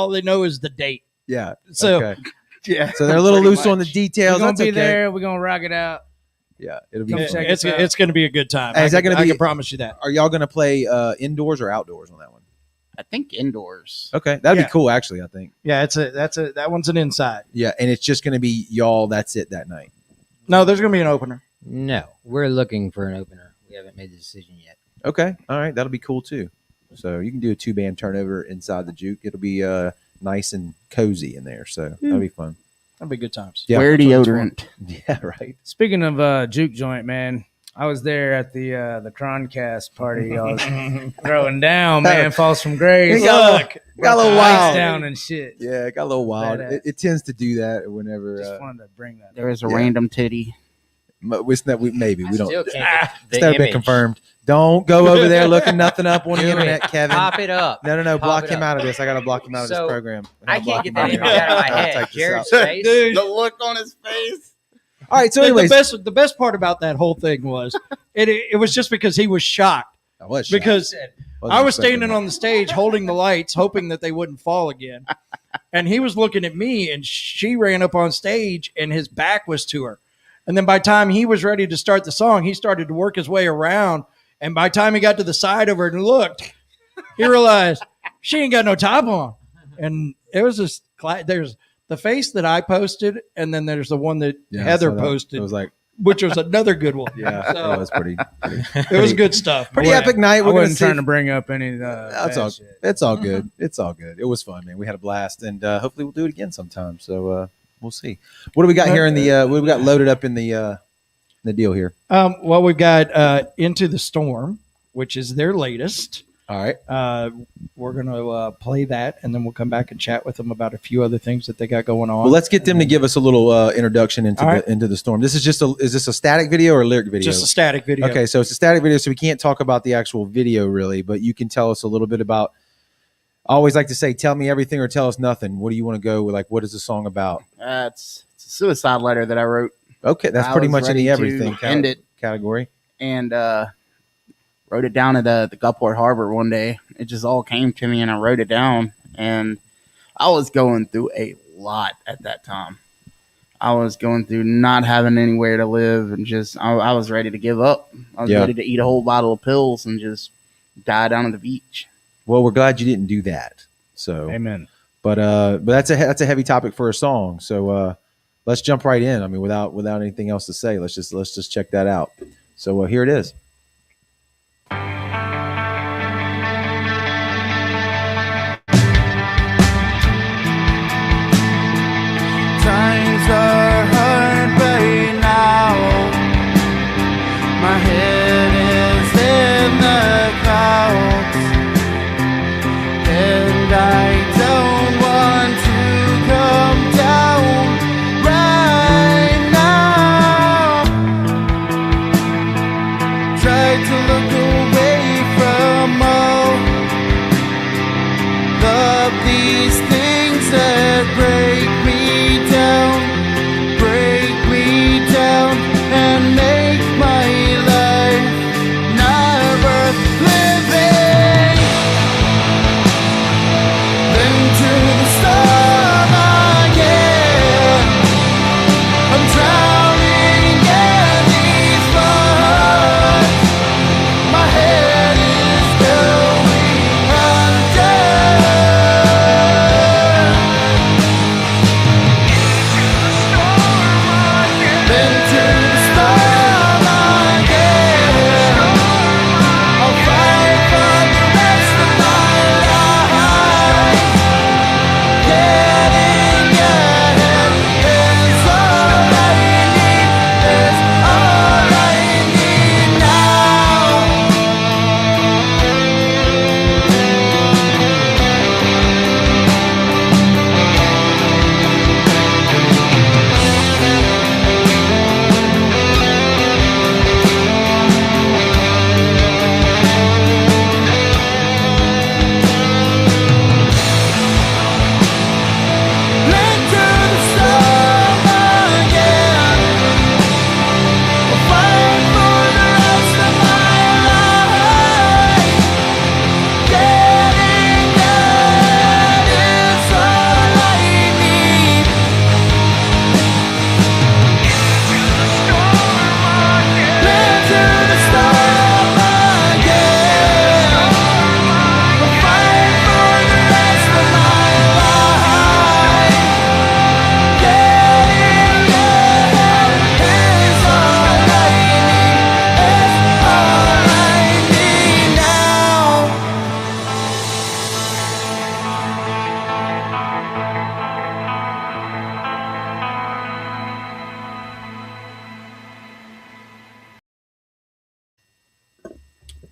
they know is the date. Yeah. So okay. Yeah. So they're a little Pretty loose on the much. details. We're gonna That's be okay. there. We're gonna rock it out. Yeah, it'll be. Come fun. check us out. It's going to be a good time. Is that gonna I be- can promise you that. Are y'all going to play indoors or outdoors on that one? I think indoors. Okay, that'd Yeah. be cool. Actually, I think. Yeah, that one's an inside. Yeah, and it's just going to be y'all. That's it that night. No, there's going to be an opener. No, we're looking for an opener. We haven't made the decision yet. Okay, all right, that'll be cool too. So you can do a 2-band turnover inside the juke. It'll be nice and cozy in there. So that'll be fun. That'll be good times. Yeah. Wear deodorant. Yeah, right. Speaking of juke joint, man, I was there at the Croncast party. I was throwing down, man. Falls from grace. It got a little Lights wild. down and shit. Yeah, it got a little wild. Badass. It tends to do that whenever. Just wanted to bring that. There was a Yeah. random titty. It's not, maybe we don't. Still can't get It's the never been image. confirmed. Don't go over there looking nothing up on the Do it. internet, Kevin. Pop it up. No, Pop block it him up. out of this. I got to block him out of this So, program. I gotta block can't get him that of image here. out of my I'll head. type this Jared's out. face. The look on his face. All right, so The anyways, best part about that whole thing was it was just because he was shocked I was shocked. because Wasn't I was expecting standing that. on the stage holding the lights, hoping that they wouldn't fall again. And he was looking at me, and she ran up on stage, and his back was to her. And then by the time he was ready to start the song, he started to work his way around. And by the time he got to the side of her and looked, he realized she ain't got no top on. And it was just there's the face that I posted, and then there's the one that Yeah, Heather so that- posted, It was like, which was another good one. yeah, So- that was pretty. It was good stuff. Pretty Yeah. epic night. I We're going wasn't to trying to bring up any. That's bad all. shit. It's all good. It's all good. It was fun, man. We had a blast, and hopefully we'll do it again sometime. So we'll see. What do we got here in the? What do we got loaded up in the deal here? Well, we've got Into the Storm, which is their latest. All right. We're going to play that, and then we'll come back and chat with them about a few other things that they got going on. Well, let's get them to give us a little introduction into All right. into the storm. This is just is this a static video or a lyric video? Just a static video. Okay, so it's a static video, so we can't talk about the actual video really, but you can tell us a little bit about. I always like to say, tell me everything or tell us nothing. What do you want to go with? Like, what is the song about? It's a suicide letter that I wrote, Okay, that's I pretty was much in ready the to everything end it. category. and wrote it down at the Gulfport Harbor one day. It just all came to me, and I wrote it down. And I was going through a lot at that time. I was going through not having anywhere to live, and just I was ready to give up. I was Yeah. ready to eat a whole bottle of pills and just die down at the beach. Well, we're glad you didn't do that. So, Amen. but that's a heavy topic for a song. So let's jump right in. I mean, without anything else to say, let's just check that out. So here it is. Times are hard right now. My head is in the clouds, and I don't want to come down right now. Try to look away from all of these things that break me down.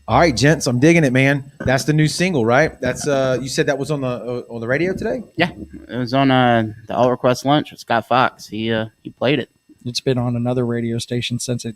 All right, gents, I'm digging it, man. That's the new single, right? That's you said that was on the radio today. Yeah, it was on the All Request Lunch with Scott Fox. He played it. It's been on another radio station since it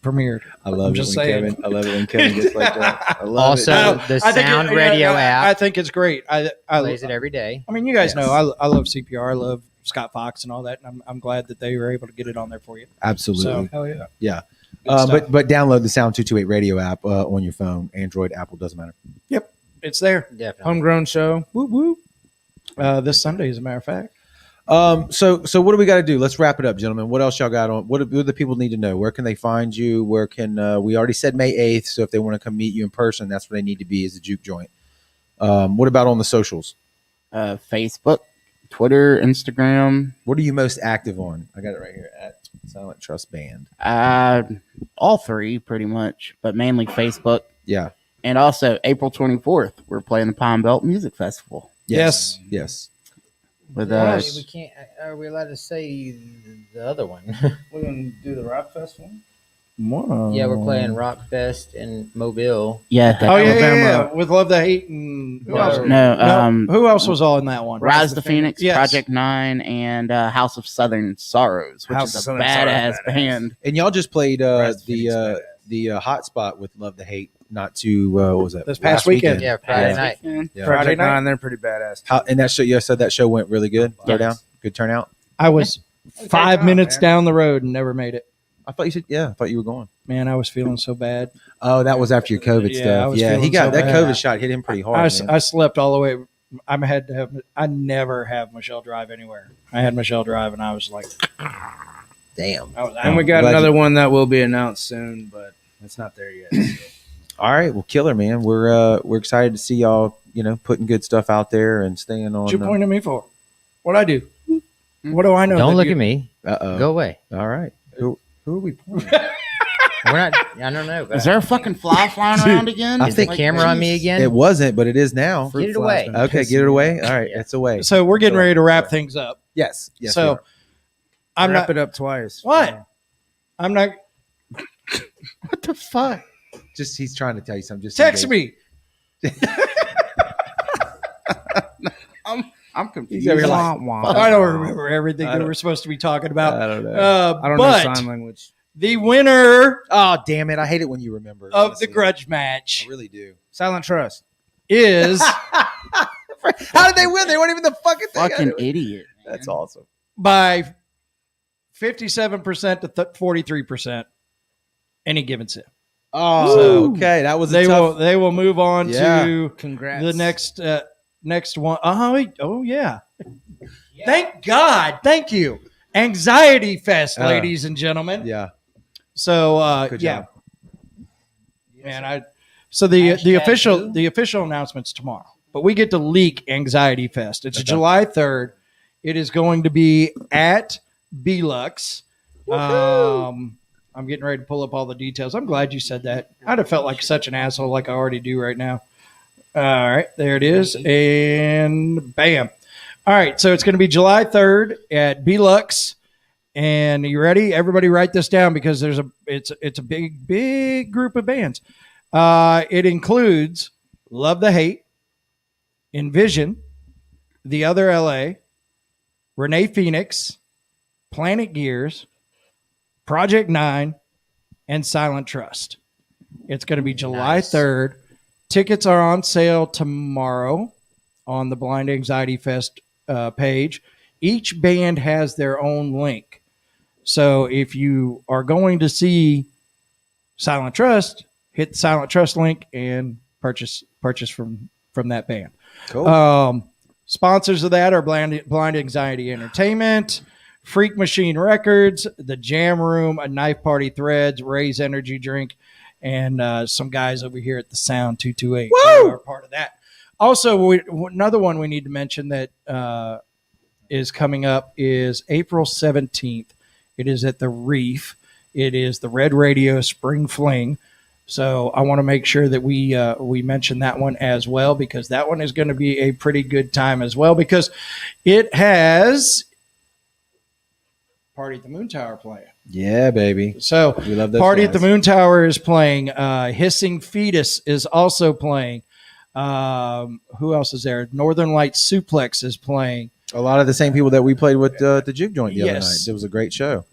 premiered. I love it just when saying. Kevin. I love it when Kevin gets like that. I love Also, it. the I think Sound it- Radio I app think it's great. I plays it every day. I mean, you guys Yes. know I love CPR. I love Scott Fox and all that. And I'm glad that they were able to get it on there for you. Absolutely. So hell yeah. Yeah. Good stuff. But download the Sound 228 radio app on your phone, Android, Apple, doesn't matter. It's there. Definitely. Homegrown show. Whoop whoop. This Sunday, as a matter of fact. So what do we got to do? Let's wrap it up, gentlemen. What else y'all got on? What do the people need to know? Where can they find you? Where can we already said May 8th? So if they want to come meet you in person, that's where they need to be, is the Juke Joint. What about on the socials? Facebook, Twitter, Instagram, What are you most active on? I got it right here at Silent Trust Band. all three pretty much, but mainly Facebook. Yeah. And also April 24th, we're playing the Palm Belt Music Festival Yes. Yes. with We can't. Are we allowed to say the other one? We're gonna do the rock festival. Whoa. Yeah, we're playing Rock Fest in Mobile. yeah. Oh yeah, Alabama. yeah. With Love the Hate and who else? No, Who else was all in that one? Rise the Phoenix, Yes. Project 9, and House of Southern Sorrows, which House is of a Southern Sorrows, badass badass. band. And y'all just played Rise the Phoenix, badass. the Hotspot with Love to Hate, not too what was that? This past Last weekend. Yeah, Friday Yeah. night. Yeah. Friday Project night? 9, they're pretty badass. And that show, you said that show went really good. Throw Yes. down, good turnout. I was Great 5 job, minutes man. down the road and never made it. I thought you said, I thought you were going. Man, I was feeling so bad. Oh, that was after your COVID Yeah, I stuff. was Yeah, he feeling got so that bad. COVID shot hit him pretty hard. man. I slept all the way. I never have Michelle drive anywhere. I had Michelle drive, and I was like, Damn. I was out. And we got Glad another one that will be announced soon, but it's not there yet. All right, well, killer, man. We're excited to see y'all. Putting good stuff out there and staying on. What you pointing at me for? What I do? What do I know? Don't that look you- at me. Go away. All right. Who are we pointing? We're not. I don't know. Is there a fucking fly flying around again? I Is the think- camera on me again? It wasn't, but it is now. Get it away. Okay, get it away. All right, it's away. So we're getting ready to wrap things up. Yes. Yes. So we are. I'm Wrap not. it up twice. What? I'm not. What the fuck? Just he's trying to tell you something. Just Text engage. me. I'm confused. He's over here like, I don't remember everything that we're supposed to be talking about. I don't know. I don't know But sign language. the winner Oh, damn it! I hate it when you remember. of honestly. the grudge I match really do. Silent Trust. is How did they win? They weren't even the fucking thing. Fucking idiot. man. That's awesome. by 57% to 43%. Any given sip. Oh, So, okay. That was a They tough. will move on Yeah. to Congrats. the next one. Oh yeah. Thank God. Thank you. Anxiety Fest, ladies and gentlemen. Yeah. So Good yeah. job. Man, so the Hashtag the official announcement's tomorrow. But we get to leak Anxiety Fest. It's Okay. July 3rd. It is going to be at Belux. I'm getting ready to pull up all the details. I'm glad you said that. I'd have felt like such an asshole like I already do right now. All right, there it is. And bam. All right, so it's going to be July 3rd at Belux. And you ready? Everybody write this down because it's a big group of bands. It includes Love the Hate, Envision, The Other LA, Renee Phoenix, Planet Gears, Project 9, and Silent Trust. It's going to be July Nice. 3rd. Tickets are on sale tomorrow on the Blind Anxiety Fest page. Each band has their own link. So if you are going to see Silent Trust, hit the Silent Trust link and purchase from that band. Cool. Sponsors of that are Blind Anxiety Entertainment, Freak Machine Records, The Jam Room, A Knife Party Threads, Ray's Energy Drink, and some guys over here at the Sound 228 who are part of that. Also, another one we need to mention that is coming up is April 17th. It is at the Reef. It is the Red Radio Spring Fling. So I want to make sure that we mention that one as well, because that one is going to be a pretty good time as well, because it has Party at the Moon Tower playing. Yeah, baby. So We love those Party at guys. the Moon Tower is playing. Hissing Fetus is also playing. Who else is there? Northern Lights Suplex is playing. A lot of the same people that we played with the Juke Joint the other Yes. night. It was a great show.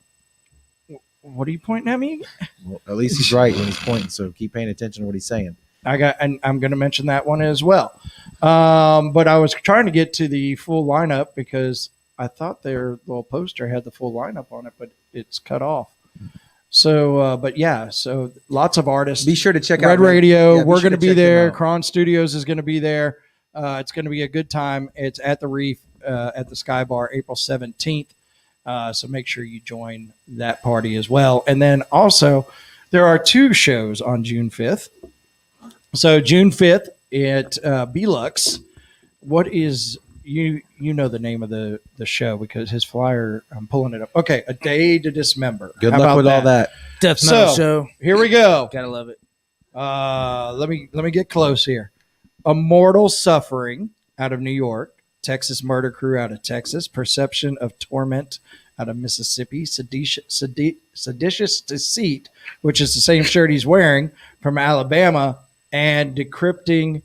What are you pointing at me? Well, at least he's right when he's pointing, so keep paying attention to what he's saying. And I'm going to mention that one as well. But I was trying to get to the full lineup because I thought their little poster had the full lineup on it, but it's cut off. So, but yeah, so lots of artists. Be sure to check out Red Radio. Yeah, be We're sure going to be check them there. out. Cron Studios is going to be there. It's going to be a good time. It's at the Reef at the Sky Bar, April 17th. So make sure you join that party as well. And then also, there are 2 shows on June 5th. So June 5th at Belux. What is you know the name of the show because his flyer, I'm pulling it up. Okay, A Day to Dismember. Good How luck about with all that. Death metal So show. here we go. Gotta love it. Let me get close here. Immortal Suffering out of New York, Texas Murder Crew out of Texas, Perception of Torment out of Mississippi, Seditious Deceit, which is the same shirt he's wearing, from Alabama, and Decrypting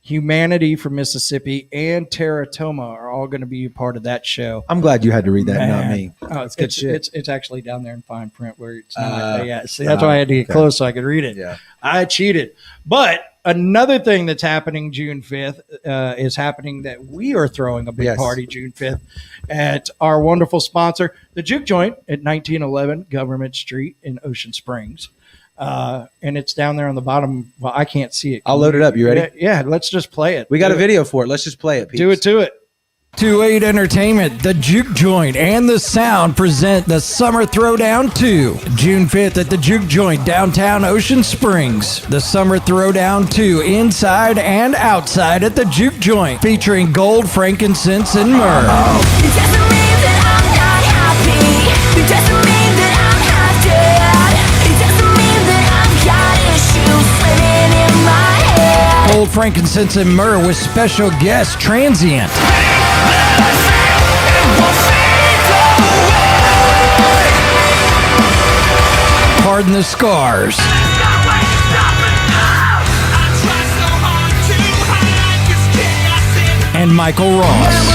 Humanity from Mississippi, and Teratoma are all going to be a part of that show. I'm glad you had to read that, not Man. me. Oh, it's good shit. It's actually down there in fine print where it's not. Yeah, see, that's why I had to get okay. close so I could read it. Yeah. I cheated. But another thing that's happening June 5th is happening that we are throwing a big Yes. party June 5th at our wonderful sponsor, the Juke Joint at 1911 Government Street in Ocean Springs. And it's down there on the bottom. Well, I can't see it. I'll load it up. You ready? Yeah, let's just play it. We got Do a it. video for it. Let's just play it. Do it to it. 2-8 Entertainment, the Juke Joint, and the Sound present the Summer Throwdown 2, June 5th at the Juke Joint, downtown Ocean Springs. The Summer Throwdown 2, inside and outside at the Juke Joint, featuring gold, frankincense, and myrrh. It doesn't mean that I'm not happy. It doesn't mean that I'm half dead. It doesn't mean that I've got issues swimming in my head. Gold, frankincense, and myrrh with special guest Transient. Pardon the Scars. And Michael Ross.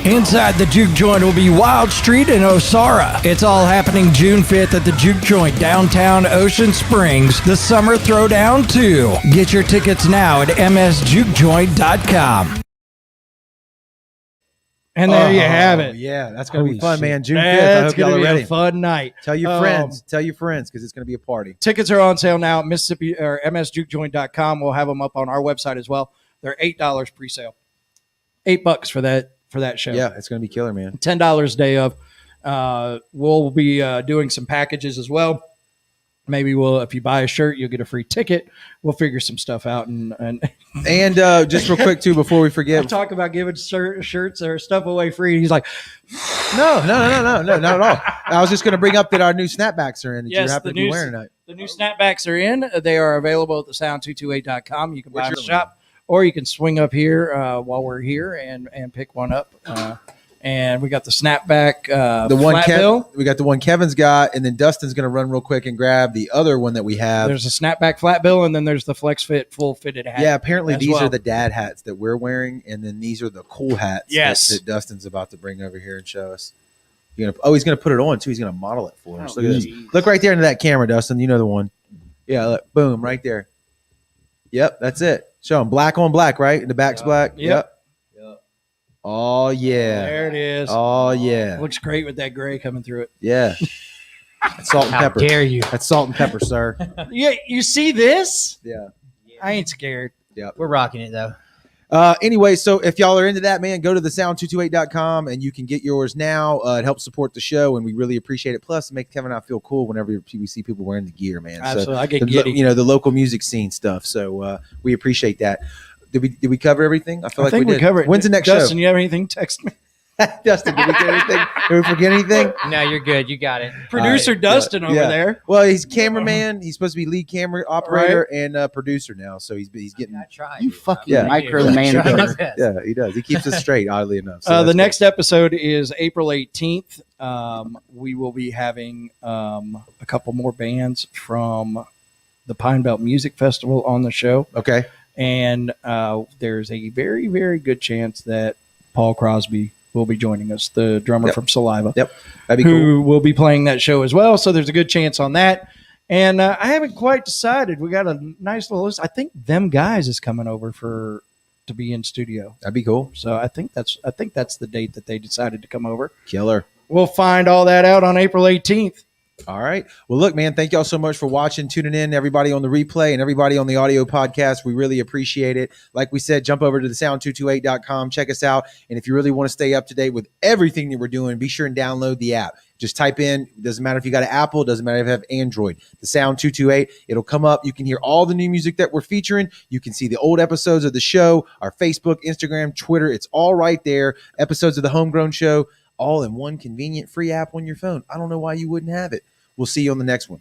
Inside the Juke Joint will be Wild Street and Osara. It's all happening June 5th at the Juke Joint, downtown Ocean Springs. The Summer Throwdown 2. Get your tickets now at msjukejoint.com. And there you have it. Yeah, that's gonna be Holy fun, shit. man. June 5th. I That's hope y'all gonna are be ready. a fun night. Tell your friends. Tell your friends because it's gonna be a party. Tickets are on sale now at Mississippi or msjukejoint.com. We'll have them up on our website as well. They're $8 pre-sale. $8 for that show. Yeah, it's gonna be killer, man. $10 day of. We'll be doing some packages as well. Maybe if you buy a shirt, you'll get a free ticket. We'll figure some stuff out and And just real quick too, before we I forget, talk about giving shirts or stuff away free. He's like, no, not at all. I was just gonna bring up that our new snapbacks are in that Yes, you happen to the be new- wearing tonight. the new snapbacks are in. They are available at thesound228.com. You can buy them in the What's your- shop, or you can swing up here while we're here and pick one up. And we got the snapback, The one flat bill. we got the one Kevin's got, and then Dustin's gonna run real quick and grab the other one that we have. There's a snapback flat bill, and then there's the Flex Fit full fitted hat. Yeah, apparently as these well. are the dad hats that we're wearing, and then these are the cool hats Yes. that Dustin's about to bring over here and show us. He's gonna put it on too. He's gonna model it for us. Oh, Look at this. Look right there into that camera, Dustin. You know the one. Yeah, look, boom, right there. Yep, that's it. Show him black on black, right? The back's black. Yep. Oh yeah. There it is. Oh yeah. Looks great with that gray coming through it. Yeah. That's salt and How pepper. dare you? That's salt and pepper, sir. Yeah, you see this? Yeah. I ain't scared. We're rocking it though. Anyway, so if y'all are into that, man, go to thesound228.com and you can get yours now. It helps support the show, and we really appreciate it. Plus, it makes Kevin and I feel cool whenever we see people wearing the gear, man. Absolutely. So, I get giddy. the local music scene stuff. So we appreciate that. Did we cover everything? I feel I like think we did. covered it. When's the next Dustin, show? you have anything? Text me. Dustin, did we get anything? Did we forget anything? No, you're good. You got it. Producer All right. Dustin over Yeah. there. Well, he's cameraman. He's supposed to be lead camera operator and producer now. So he's getting. I tried. You dude. fucking Yeah. micromanage. Tried my best. Yeah, he does. He keeps us straight, oddly enough. So The that's next episode is April 18th. we will be having a couple more bands from the Pine Belt Music Festival on the show. Okay. And there's a very, very good chance that Paul Crosby will be joining us, the drummer from Saliva. Yep. That'd be who will be playing that show as well. So there's a good chance on that. And I haven't quite decided. We got a nice little list. I think Them Guys is coming over to be in studio. That'd be cool. So I think that's the date that they decided to come over. Killer. We'll find all that out on April 18th. All right. Well, look, man, thank y'all so much for watching, tuning in, everybody on the replay and everybody on the audio podcast. We really appreciate it. Like we said, jump over to thesound228.com, check us out. And if you really want to stay up to date with everything that we're doing, be sure and download the app. Just type in, doesn't matter if you got an Apple, doesn't matter if you have Android, the Sound 228. It'll come up. You can hear all the new music that we're featuring. You can see the old episodes of the show, our Facebook, Instagram, Twitter. It's all right there. Episodes of the Homegrown Show, all in one convenient free app on your phone. I don't know why you wouldn't have it. We'll see you on the next one.